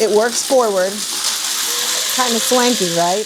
It works forward. Kind of swanky, right?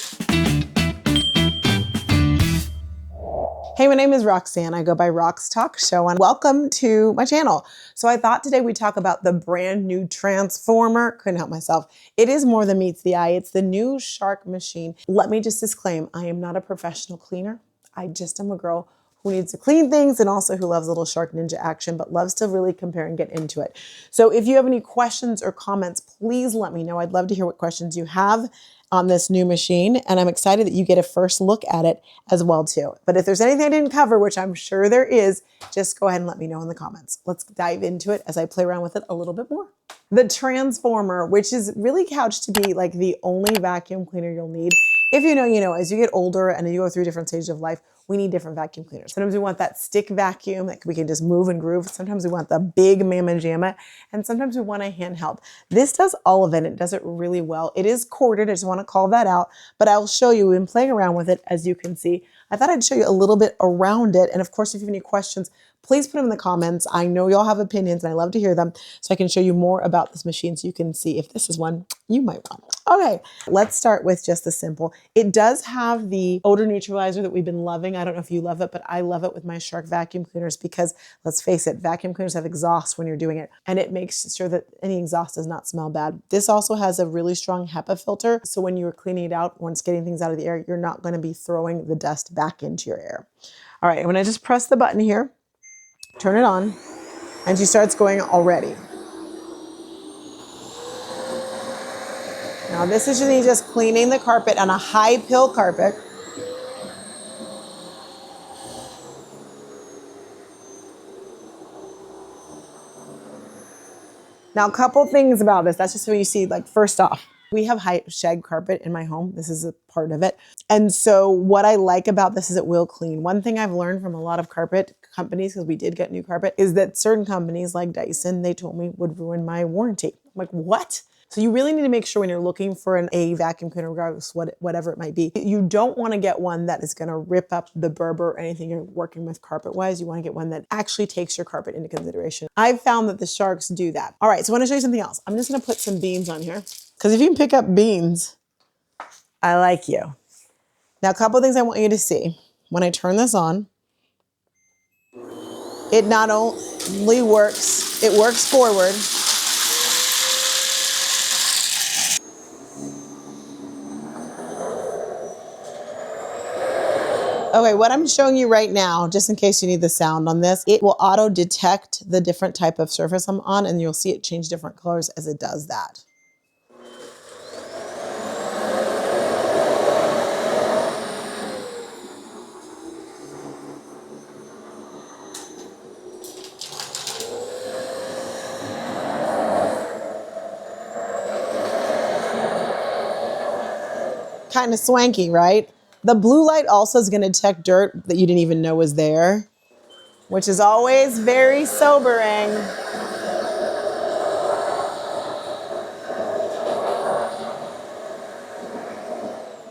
Hey, my name is Roxanne. I go by Rox Talk Show, and welcome to my channel. So I thought today we'd talk about the brand new transformer. Couldn't help myself. It is more than meets the eye. It's the new Shark machine. Let me just disclaim, I am not a professional cleaner. I just am a girl who needs to clean things and also who loves a little Shark Ninja action, but loves to really compare and get into it. So if you have any questions or comments, please let me know. I'd love to hear what questions you have on this new machine, and I'm excited that you get a first look at it as well too. But if there's anything I didn't cover, which I'm sure there is, just go ahead and let me know in the comments. Let's dive into it as I play around with it a little bit more. The transformer, which is really couched to be like the only vacuum cleaner you'll need. If you know, as you get older and you go through different stages of life, we need different vacuum cleaners. Sometimes we want that stick vacuum that we can just move and groove. Sometimes we want the big mamma jamma, and sometimes we want a handheld. This does all of it. It does it really well. It is corded. I just want to call that out, but I'll show you in playing around with it. As you can see, I thought I'd show you a little bit around it. And of course, if you have any questions, please put them in the comments. I know y'all have opinions and I love to hear them, so I can show you more about this machine so you can see if this is one you might want. Okay, let's start with just the simple. It does have the odor neutralizer that we've been loving. I don't know if you love it, but I love it with my Shark vacuum cleaners because, let's face it, vacuum cleaners have exhaust when you're doing it, and it makes sure that any exhaust does not smell bad. This also has a really strong HEPA filter, so when you're cleaning it out, once getting things out of the air, you're not going to be throwing the dust back into your air. All right, I'm going to just press the button here, turn it on, and she starts going already. Now this is me just cleaning the carpet on a high pill carpet. Now a couple things about this. That's just so you see, like, first off, we have High-Shag carpet in my home. This is a part of it. And so what I like about this is it will clean. One thing I've learned from a lot of carpet companies, because we did get new carpet, is that certain companies like Dyson, they told me would ruin my warranty. I'm like, what? So you really need to make sure when you're looking for a vacuum cleaner, regardless whatever it might be, you don't want to get one that is going to rip up the Berber or anything you're working with carpet-wise. You want to get one that actually takes your carpet into consideration. I've found that the Sharks do that. All right, so I want to show you something else. I'm just going to put some beans on here, because if you can pick up beans, I like you. Now, a couple of things I want you to see. When I turn this on, it not only works, it works forward. Okay, what I'm showing you right now, just in case you need the sound on this, it will auto detect the different type of surface I'm on, and you'll see it change different colors as it does that. Kind of swanky, right? The blue light also is going to detect dirt that you didn't even know was there, which is always very sobering.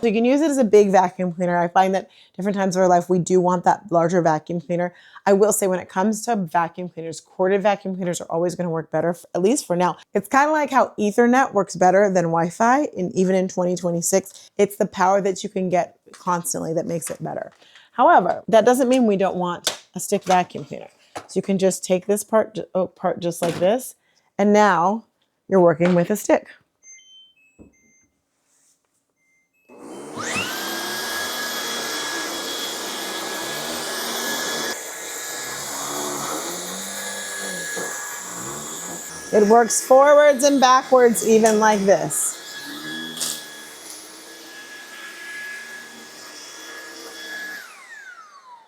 So you can use it as a big vacuum cleaner. I find that different times of our life, we do want that larger vacuum cleaner. I will say when it comes to vacuum cleaners, corded vacuum cleaners are always going to work better, at least for now. It's kind of like how Ethernet works better than Wi-Fi, and even in 2026, it's the power that you can get constantly that makes it better. However, that doesn't mean we don't want a stick vacuum cleaner. So you can just take this part just like this, and now you're working with a stick. It works forwards and backwards, even like this.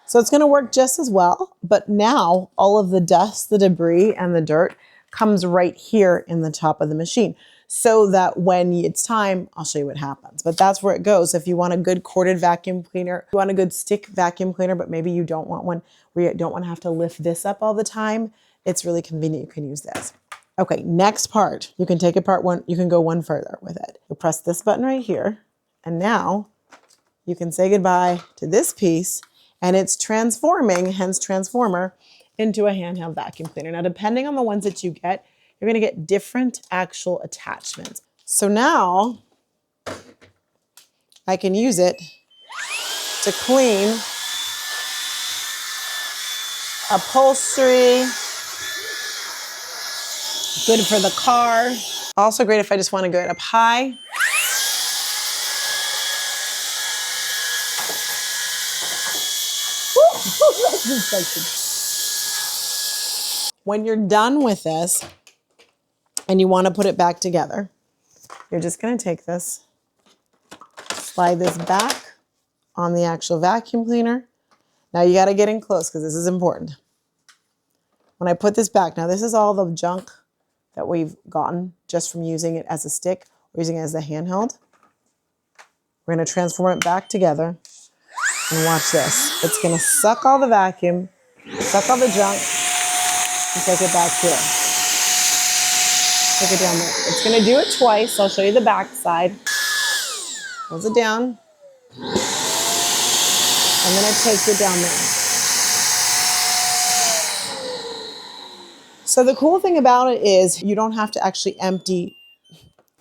So it's going to work just as well, but now all of the dust, the debris, and the dirt comes right here in the top of the machine, so that when it's time, I'll show you what happens. But that's where it goes. If you want a good corded vacuum cleaner, you want a good stick vacuum cleaner, but maybe you don't want one where you don't want to have to lift this up all the time, it's really convenient. You can use this. Okay, next part. You can take apart one, you can go one further with it. You'll press this button right here, and now you can say goodbye to this piece, and it's transforming, hence transformer, into a handheld vacuum cleaner. Now, depending on the ones that you get, you're gonna get different actual attachments. So now I can use it to clean upholstery, good for the car. Also great if I just want to go up high. When you're done with this and you want to put it back together, you're just going to take this, slide this back on the actual vacuum cleaner. Now you got to get in close because this is important. When I put this back, now this is all the junk that we've gotten just from using it as a stick or using it as a handheld. We're going to transform it back together and watch this. It's going to suck all the vacuum, suck all the junk, and take it back here. Take it down there. It's going to do it twice. I'll show you the back side. Close it down. And then it takes it down there. So the cool thing about it is you don't have to actually empty.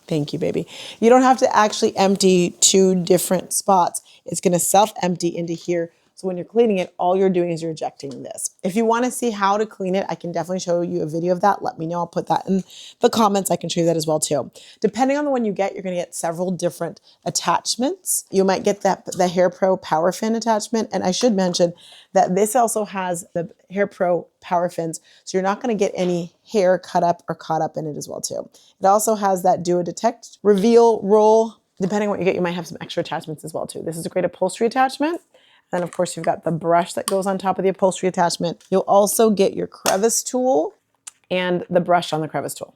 Thank you, baby. You don't have to actually empty two different spots. It's going to self-empty into here. So when you're cleaning it, all you're doing is you're ejecting this. If you want to see how to clean it, I can definitely show you a video of that. Let me know. I'll put that in the comments. I can show you that as well too. Depending on the one you get, you're going to get several different attachments. You might get the HairPro power fin attachment. And I should mention that this also has the HairPro power fins. So you're not going to get any hair cut up or caught up in it as well too. It also has that do a detect, reveal, roll. Depending on what you get, you might have some extra attachments as well too. This is a great upholstery attachment. Then of course you've got the brush that goes on top of the upholstery attachment. You'll also get your crevice tool and the brush on the crevice tool.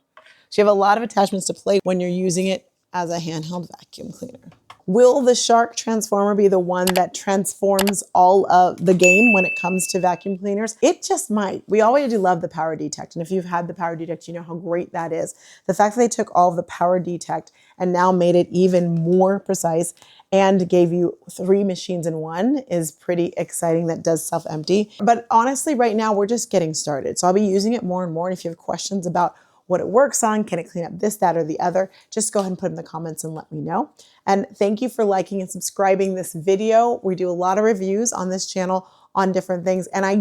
So you have a lot of attachments to play when you're using it as a handheld vacuum cleaner. Will the Shark transformer be the one that transforms all of the game when it comes to vacuum cleaners? It just might. We already love the power detect. And if you've had the power detect, you know how great that is. The fact that they took all of the power detect and now made it even more precise and gave you 3 machines in one is pretty exciting. That does self-empty. But honestly, right now we're just getting started. So I'll be using it more and more. And if you have questions about what it works on, can it clean up this, that, or the other, just go ahead and put in the comments and let me know. And thank you for liking and subscribing this video. We do a lot of reviews on this channel on different things. And I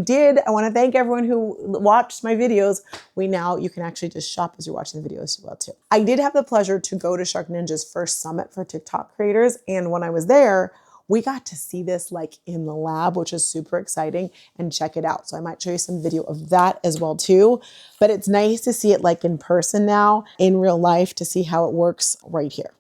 want to thank everyone who watched my videos. You can actually just shop as you're watching the videos as well too. I did have the pleasure to go to Shark Ninja's first summit for TikTok creators. And when I was there, we got to see this like in the lab, which is super exciting, and check it out. So I might show you some video of that as well too. But it's nice to see it like in person now, in real life, to see how it works right here.